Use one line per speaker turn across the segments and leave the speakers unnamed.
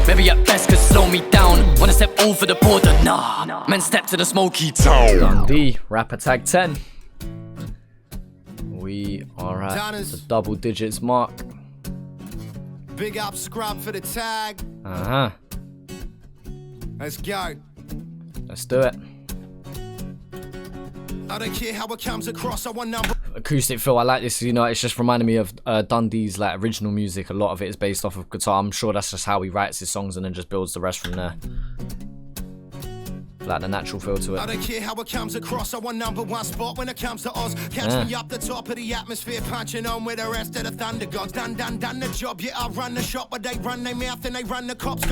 Maybe at best could slow me down. Wanna step over the border, nah. Man, step to the smoky town.
Dundee, Rappertag 10. We are at the double digits mark.
Big up scrub for the tag. Let's go.
Let's do it.
I don't care how it comes across, I want number.
Acoustic feel, I like this, you know, it's just reminding me of Dundee's like original music. A lot of it is based off of guitar. I'm sure that's just how he writes his songs and then just builds the rest from there. Like the natural feel to it.
I don't care how it comes across, I want number one spot when it comes to Oz. Catch me up the top of the atmosphere, punching on with the rest of the thunder gods. Done the job, yeah, I run the shop, but they run their mouth and they run the cops.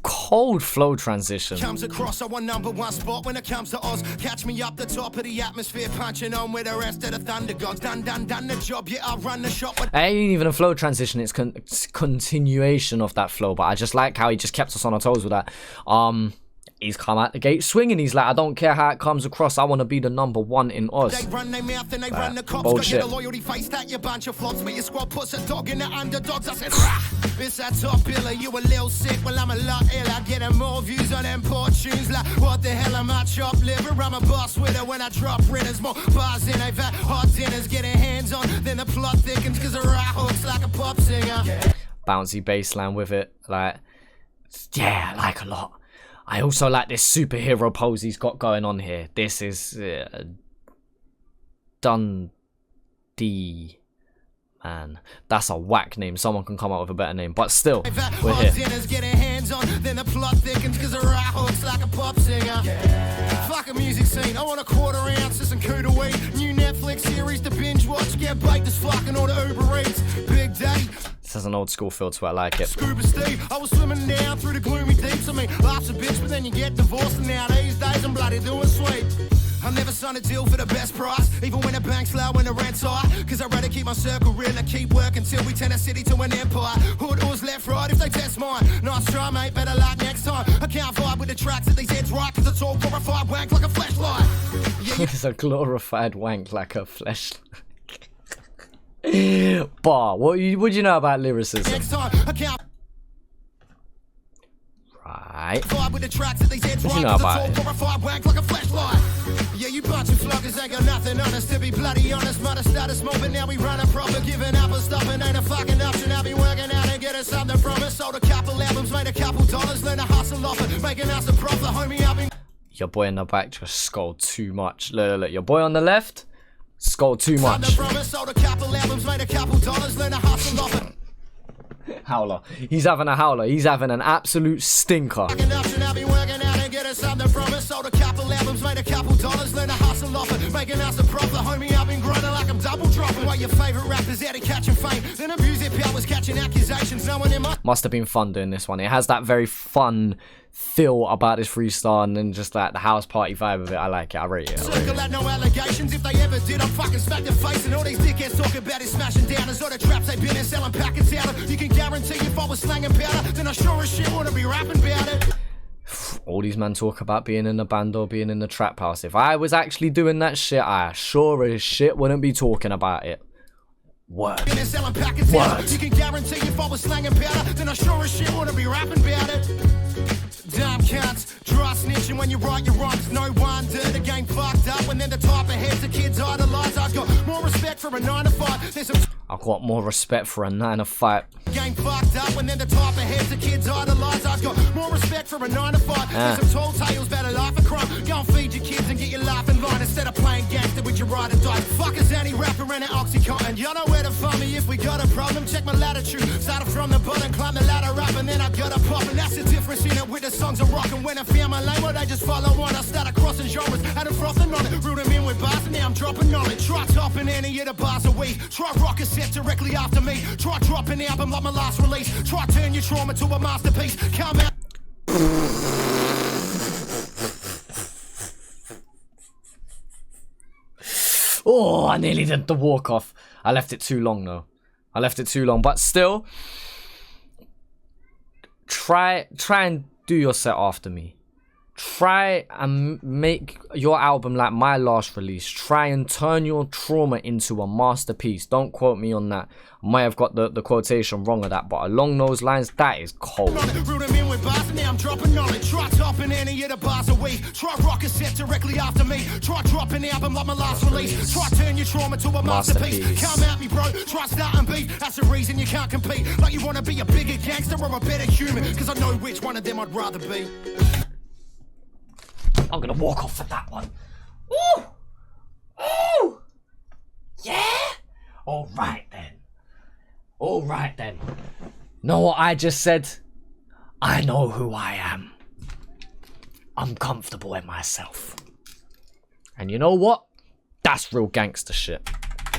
Cold flow transition.
Comes across, I want number one spot when it comes to Oz. Catch me up the top of the atmosphere, punching on with the rest of the thunder gods. Done the job, yeah, I run the shop.
It ain't even a flow transition, it's continuation of that flow. But I just like how he just kept us on our toes with that. He's come out the gate swinging. He's like, I don't care how it comes across. I want to be the number one in Oz. They run their mouth and they run the cops. Bullshit. Got loyalty face that you bunch of flops. But your squad puts a dog in the underdogs. I said, rah! It's that top biller. You a little sick. Well, I'm a lot ill. I'm getting more views on them poor tunes. Like, what the hell am I chop liver? I'm a boss with her when I drop ridders. More bars in. I've had hot dinners. Getting hands on. Then the plot thickens. Cause the right hook's like a pop singer. Yeah. Bouncy bass line with it. Like, yeah, I like a lot. I also like this superhero pose he's got going on here. This is Dundee. Man, that's a whack name. Someone can come up with a better name. But still, we're here. Fuck a music scene. I want a quarter ounces and coup de weed. New Netflix series to binge watch. Get baked as fucking all the Uber Eats. Big day. This has an old school feel to it, I like it. Scuba Steve, I was swimming down through the gloomy deeps. I mean, life's a bitch, but then you get divorced. And now these days I'm bloody doing sweet. I never signed a deal for the best price, even when the bank's low and the rent's high. Cause I'd rather keep my circle real and keep working till we turn a city to an empire. Hood was left, right if they test mine. Nice try, mate, better luck next time. I can't vibe with the tracks that these heads right, cause it's all glorified wank like a flashlight. Yeah, it's a glorified wank like a flashlight. Bar, what do you know about lyricism? Next time, I can't. Right. What do you know about it? Yeah, you bunch of floggers ain't got nothing on us. To be bloody honest, might have started smoking, now we run a proper. Giving up and stopping ain't a fucking option. I'll be working out and getting something from it. Sold a couple albums, made a couple dollars. Learn to hustle off it, making us a profit. Homie, I've been. Your boy in the back just scolded too much. Look, your boy on the left scolded too much. Sold a couple albums, made a couple dollars. Learn to hustle off it. Howler. He's having a howler. He's having an absolute stinker. Sold a couple albums, made a couple dollars, learn to hustle off it, making us a profit. Homie, I've been grinding like I'm double dropping. While your favorite rappers out of catching fame, then abuse their powers, catching accusations. No one in my must have been fun doing this one. It has that very fun feel about this freestyle and then just like the house party vibe of it. I like it. I rate it. Circle had no allegations. If they ever did, I'm fucking smack their face. And all these dickheads talk about is smashing down. As all the traps they've been in selling packets out of. You can guarantee if I was slanging powder, then I sure as shit wanna be rapping about it. All these men talk about being in a band or being in the trap house. If I was actually doing that shit, I sure as shit wouldn't be talking about it. Word. Word. You can guarantee if I was slanging powder, then I sure as shit wanna be rapping about it. Damn cunts, dry snitching when you write your rhymes. No wonder the game fucked up when they're the type of heads the kids idolize. I've got more respect for a 9 to 5. There's some I've got more respect for a 9 to 5. Game fucked up when they're the type of heads the kids idolize. I've got more respect for a 9 to 5. There's some tall tales better life of crime. Go and feed your kids and get your life in line instead of playing gangster with your ride or die. Fuckers any rapper and an Oxycontin. You know where to find me if we got a problem. Check my latitude. Started from the bottom, climb the ladder up, and then I got a pop. And that's the difference in it with the songs I'm rocking. When I found my lane, well, they just follow on. I started crossing genres, had a frothing on it. Root them in with bars, and now I'm dropping knowledge. Try topping any of the bars a week. Try rock a set directly after me. Try dropping the album like my last release. Try turn your trauma to a masterpiece. Come out. Oh, I nearly did the walk off. I left it too long though. I left it too long, but still, try and do your set after me.
try and make your album like my last release. Try and turn your trauma into a masterpiece. Don't quote me on that. I might have got the quotation wrong of that, but along those lines, that is cold.
I'm dropping knowledge. Try topping any of the bars a week. Try rock a set directly after me. Try dropping the album like my last release. Try turn your trauma to a masterpiece. Come at me, bro. Try starting beat. That's the reason you can't compete. Like you want to be a bigger gangster or a better human. Because I know which one of them I'd rather be.
I'm gonna walk off for that one. Ooh! Ooh! Yeah? Alright then. Alright then. Know what I just said? I know who I am. I'm comfortable in myself. And you know what? That's real gangster shit.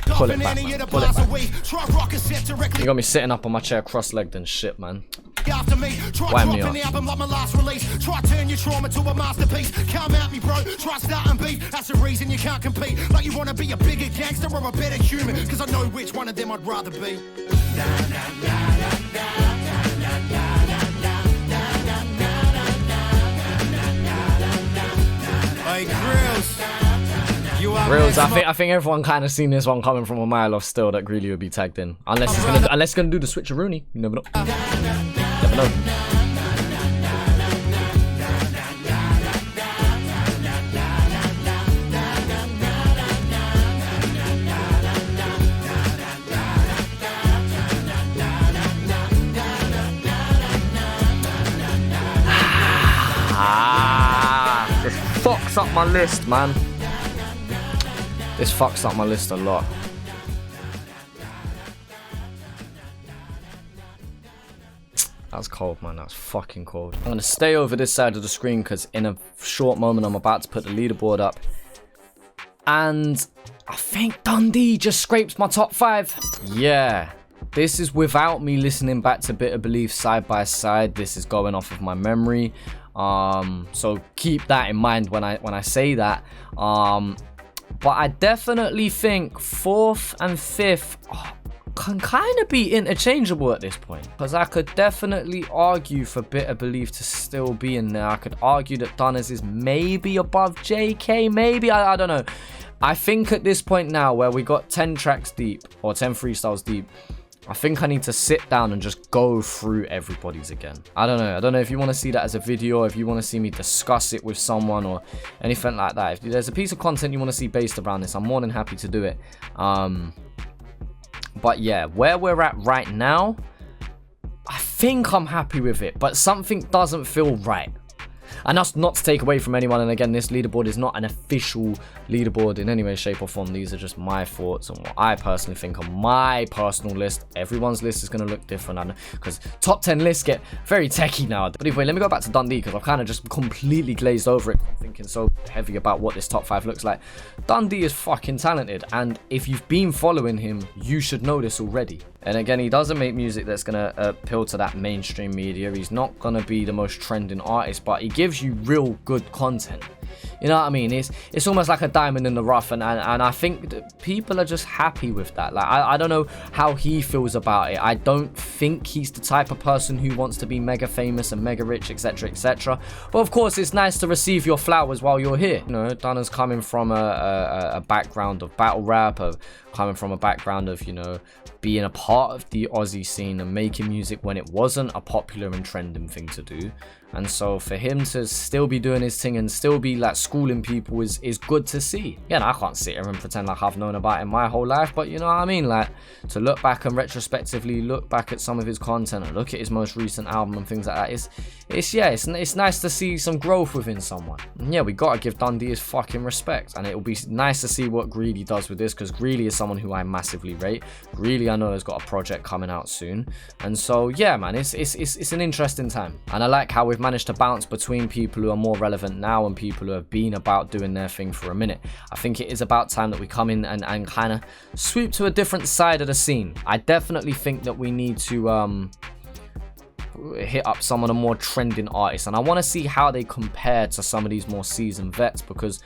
Pull it back, man. Pull it back. You got me sitting up on my chair cross-legged and shit, man.
After me, try dropping the album like my last release. Try turn your trauma to a masterpiece. Come at me, bro. Try starting beat. That's the reason you can't compete. Like you want to be a bigger gangster or a better human. Because I know which one of them I'd rather be. Hey, Grills.
Grills, I think everyone kind of seen this one coming from a mile off still that Greeley would be tagged in. Unless it's gonna do the switcheroony. You never know. Never know. This fucks up my list, man. This fucks up my list a lot. That's cold, man. That's fucking cold. I'm gonna stay over this side of the screen because in a short moment I'm about to put the leaderboard up. And I think Dundee just scrapes my top 5. Yeah. This is without me listening back to Bitter Belief side by side. This is going off of my memory. So keep that in mind when I say that. But I definitely think 4th and 5th can kind of be interchangeable at this point. Because I could definitely argue for Bitter Belief to still be in there. I could argue that Dunner's is maybe above JK, maybe. I don't know. I think at this point now where we got 10 tracks deep, or 10 freestyles deep, I think I need to sit down and just go through everybody's again. I don't know if you want to see that as a video, if you want to see me discuss it with someone or anything like that. If there's a piece of content you want to see based around this, I'm more than happy to do it. But yeah, where we're at right now, I think I'm happy with it, but something doesn't feel right. And that's not to take away from anyone. And again, this leaderboard is not an official leaderboard in any way, shape, or form. These are just my thoughts and what I personally think on my personal list. Everyone's list is going to look different, because top 10 lists get very techie now. But anyway, let me go back to Dundee because I've kind of just completely glazed over it. I'm thinking so heavy about what this top 5 looks like. Dundee is fucking talented, and if you've been following him, you should know this already. And again, he doesn't make music that's going to appeal to that mainstream media. He's not going to be the most trending artist, but he gives you real good content. You know what I mean? It's almost like a diamond in the rough, and I think that people are just happy with that. Like I don't know how he feels about it. I don't think he's the type of person who wants to be mega famous and mega rich, etc., etc. But of course, it's nice to receive your flowers while you're here. You know, Dunner's coming from a background of battle rap, coming from a background of, you know, being a part of the Aussie scene and making music when it wasn't a popular and trending thing to do. And so for him to still be doing his thing and still be like schooling people is good to see. Yeah, I can't sit here and pretend like I've known about him my whole life, but you know what I mean? Like, to look back and retrospectively look back at some of his content and look at his most recent album and things like that, it's nice to see some growth within someone. And yeah, we gotta give Dundee his fucking respect, and it'll be nice to see what Greeley does with this, because Greeley is someone who I massively rate. Greeley, I know, has got a project coming out soon, and so yeah, man, it's an interesting time, and I like how we've managed to bounce between people who are more relevant now and people who have been about doing their thing for a minute. I think it is about time that we come in and kind of sweep to a different side of the scene. I definitely think that we need to hit up some of the more trending artists, and I want to see how they compare to some of these more seasoned vets, because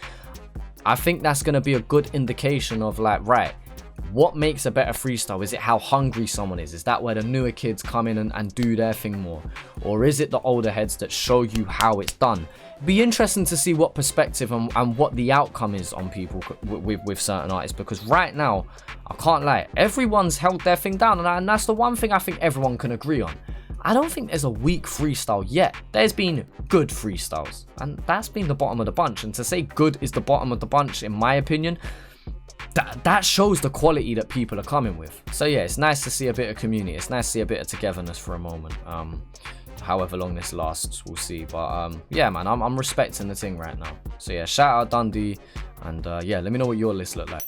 I think that's going to be a good indication of like, right, what makes a better freestyle? Is it how hungry someone is? Is that where the newer kids come in and do their thing more? Or is it the older heads that show you how it's done? It'd be interesting to see what perspective and what the outcome is on people with certain artists, because right now, I can't lie, everyone's held their thing down, and that's the one thing I think everyone can agree on. I don't think there's a weak freestyle yet. There's been good freestyles, and that's been the bottom of the bunch. And to say good is the bottom of the bunch, in my opinion, that shows the quality that people are coming with. So yeah, it's nice to see a bit of community. It's nice to see a bit of togetherness for a moment. However long this lasts, we'll see. But yeah, man, I'm respecting the thing right now. So yeah, shout out Dundee, and yeah, let me know what your list looked like.